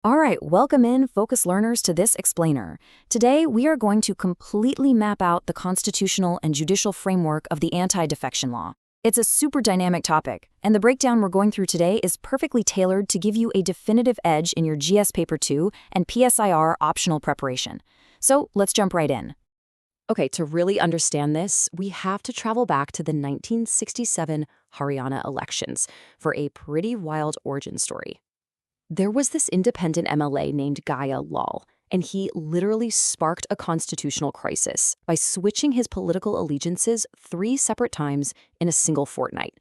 All right, welcome in, focus learners, to this explainer. Today, we are going to completely map out the constitutional and judicial framework of the Anti-Defection Law. It's a super dynamic topic, and the breakdown we're going through today is perfectly tailored to give you a definitive edge in your GS Paper 2 and PSIR optional preparation. So let's jump right in. Okay, to really understand this, we have to travel back to the 1967 Haryana elections for a pretty wild origin story. There was this independent MLA named Gaya Lal, and he literally sparked a constitutional crisis by switching his political allegiances 3 separate times in a single fortnight.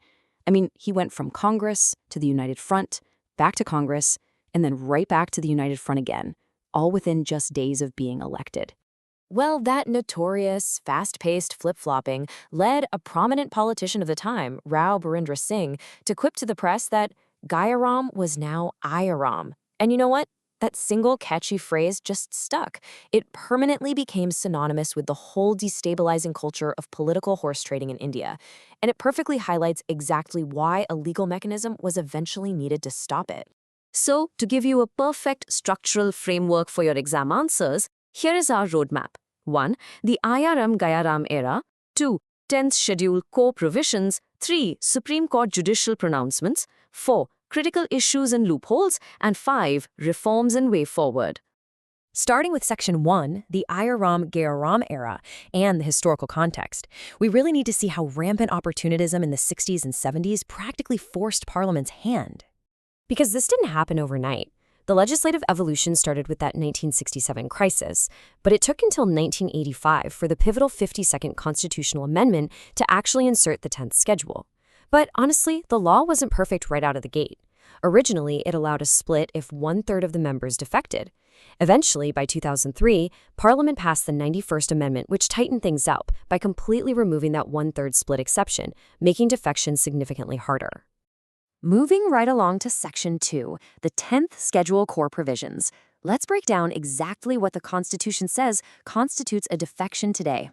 I mean, he went from Congress to the United Front, back to Congress, and then right back to the United Front again, all within just days of being elected. Well, that notorious, fast-paced flip-flopping led a prominent politician of the time, Rao Birendra Singh, to quip to the press that Gaya Ram was now Aaya Ram. And you know what? That single catchy phrase just stuck. It permanently became synonymous with the whole destabilizing culture of political horse trading in India. And it perfectly highlights exactly why a legal mechanism was eventually needed to stop it. So, to give you a perfect structural framework for your exam answers, here is our roadmap. 1. The Aaya Ram Gaya Ram era. 2. 10th Schedule core provisions. 3. Supreme Court judicial pronouncements. 4. Critical issues and loopholes. And 5. Reforms and way forward. Starting with Section 1, the Aaya Ram Gaya Ram era, and the historical context, we really need to see how rampant opportunism in the 60s and 70s practically forced Parliament's hand. Because this didn't happen overnight. The legislative evolution started with that 1967 crisis, but it took until 1985 for the pivotal 52nd constitutional amendment to actually insert the 10th schedule. But honestly, the law wasn't perfect right out of the gate. Originally, it allowed a split if 1/3 of the members defected. Eventually, by 2003, Parliament passed the 91st Amendment, which tightened things up by completely removing that 1/3 split exception, making defection significantly harder. Moving right along to Section 2, the 10th Schedule core provisions. Let's break down exactly what the Constitution says constitutes a defection today.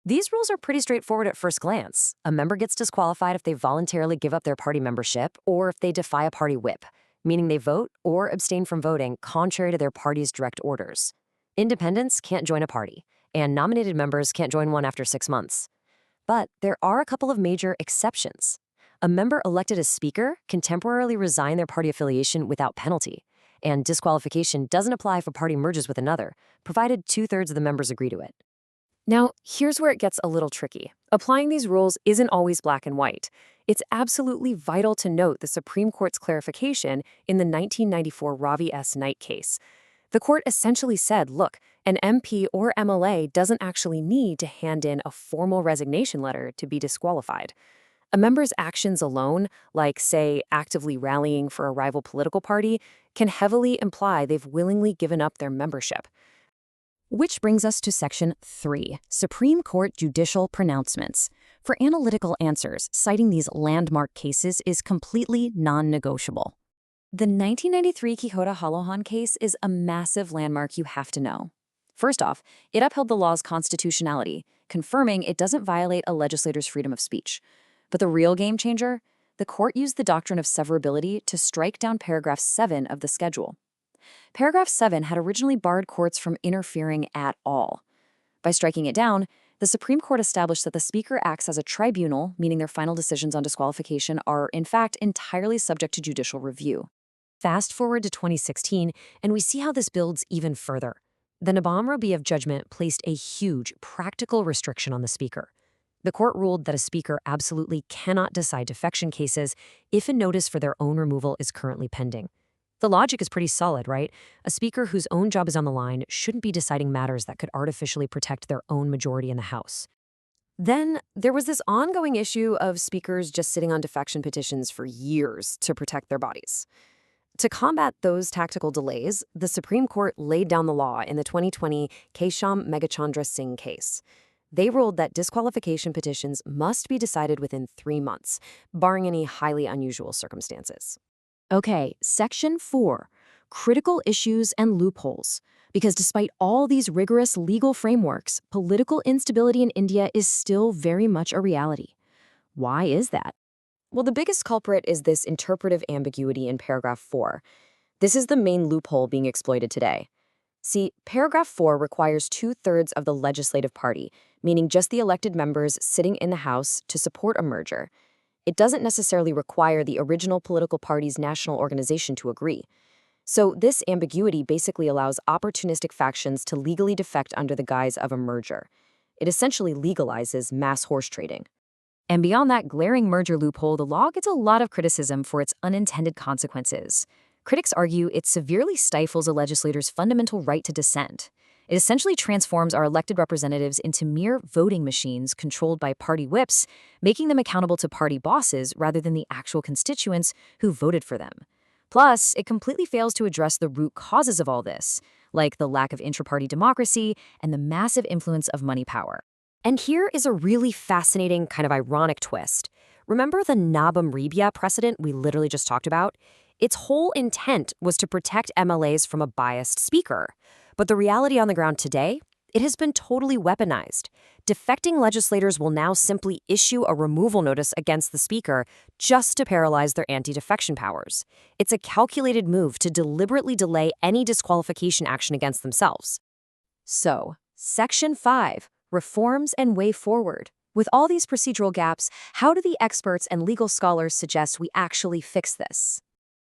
These rules are pretty straightforward at first glance. A member gets disqualified if they voluntarily give up their party membership or if they defy a party whip, meaning they vote or abstain from voting contrary to their party's direct orders. Independents can't join a party, and nominated members can't join one after 6 months. But there are a couple of major exceptions. A member elected as Speaker can temporarily resign their party affiliation without penalty, and disqualification doesn't apply if a party merges with another, provided 2/3 of the members agree to it. Now, here's where it gets a little tricky. Applying these rules isn't always black and white. It's absolutely vital to note the Supreme Court's clarification in the 1994 Ravi S. Knight case. The court essentially said, look, an MP or MLA doesn't actually need to hand in a formal resignation letter to be disqualified. A member's actions alone, like, say, actively rallying for a rival political party, can heavily imply they've willingly given up their membership. Which brings us to Section 3, Supreme Court judicial pronouncements. For analytical answers, citing these landmark cases is completely non-negotiable. The 1993 Quixota Holohan case is a massive landmark you have to know. First off, it upheld the law's constitutionality, confirming it doesn't violate a legislator's freedom of speech. But the real game changer? The court used the doctrine of severability to strike down paragraph 7 of the schedule. Paragraph 7 had originally barred courts from interfering at all. By striking it down, the Supreme Court established that the Speaker acts as a tribunal, meaning their final decisions on disqualification are, in fact, entirely subject to judicial review. Fast forward to 2016, and we see how this builds even further. The Nabam Rabi of judgment placed a huge, practical restriction on the Speaker. The court ruled that a Speaker absolutely cannot decide defection cases if a notice for their own removal is currently pending. The logic is pretty solid, right? A Speaker whose own job is on the line shouldn't be deciding matters that could artificially protect their own majority in the House. Then there was this ongoing issue of Speakers just sitting on defection petitions for years to protect their bodies. To combat those tactical delays, the Supreme Court laid down the law in the 2020 Kesham Megachandra Singh case. They ruled that disqualification petitions must be decided within 3 months, barring any highly unusual circumstances. Okay, Section 4, critical issues and loopholes. Because despite all these rigorous legal frameworks, political instability in India is still very much a reality. Why is that? Well, the biggest culprit is this interpretive ambiguity in paragraph 4. This is the main loophole being exploited today. See, paragraph 4 requires 2/3 of the legislative party, meaning just the elected members sitting in the House to support a merger. It doesn't necessarily require the original political party's national organization to agree. So this ambiguity basically allows opportunistic factions to legally defect under the guise of a merger. It essentially legalizes mass horse trading. And beyond that glaring merger loophole, the law gets a lot of criticism for its unintended consequences. Critics argue it severely stifles a legislator's fundamental right to dissent. It essentially transforms our elected representatives into mere voting machines controlled by party whips, making them accountable to party bosses rather than the actual constituents who voted for them. Plus, it completely fails to address the root causes of all this, like the lack of intra-party democracy and the massive influence of money power. And here is a really fascinating, kind of ironic twist. Remember the Nabam Ribia precedent we literally just talked about? Its whole intent was to protect MLAs from a biased speaker. But the reality on the ground today? It has been totally weaponized. Defecting legislators will now simply issue a removal notice against the speaker just to paralyze their anti-defection powers. It's a calculated move to deliberately delay any disqualification action against themselves. So, Section 5, Reforms and Way Forward. With all these procedural gaps, how do the experts and legal scholars suggest we actually fix this?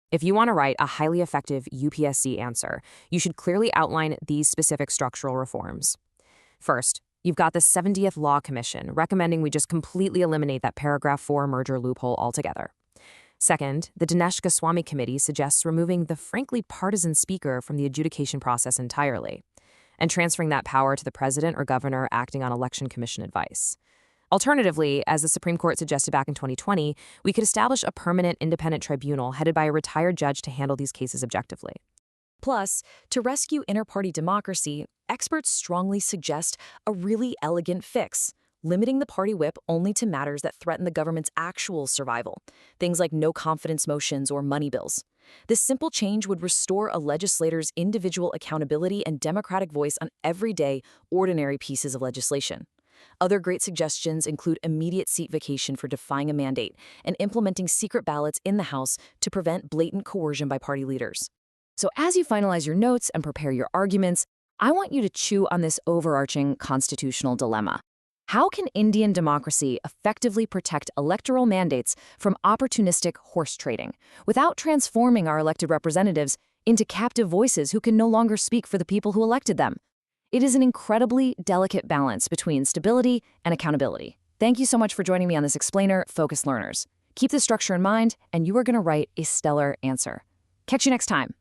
If you want to write a highly effective UPSC answer, you should clearly outline these specific structural reforms. First, you've got the 70th Law Commission recommending we just completely eliminate that paragraph 4 merger loophole altogether. Second, the Dinesh Goswami Committee suggests removing the frankly partisan speaker from the adjudication process entirely and transferring that power to the president or governor acting on election commission advice. Alternatively, as the Supreme Court suggested back in 2020, we could establish a permanent independent tribunal headed by a retired judge to handle these cases objectively. Plus, to rescue inter-party democracy, experts strongly suggest a really elegant fix, limiting the party whip only to matters that threaten the government's actual survival, things like no-confidence motions or money bills. This simple change would restore a legislator's individual accountability and democratic voice on everyday, ordinary pieces of legislation. Other great suggestions include immediate seat vacation for defying a mandate and implementing secret ballots in the House to prevent blatant coercion by party leaders. So as you finalize your notes and prepare your arguments, I want you to chew on this overarching constitutional dilemma. How can Indian democracy effectively protect electoral mandates from opportunistic horse trading without transforming our elected representatives into captive voices who can no longer speak for the people who elected them? It is an incredibly delicate balance between stability and accountability. Thank you so much for joining me on this explainer, Focus Learners. Keep this structure in mind, and you are going to write a stellar answer. Catch you next time.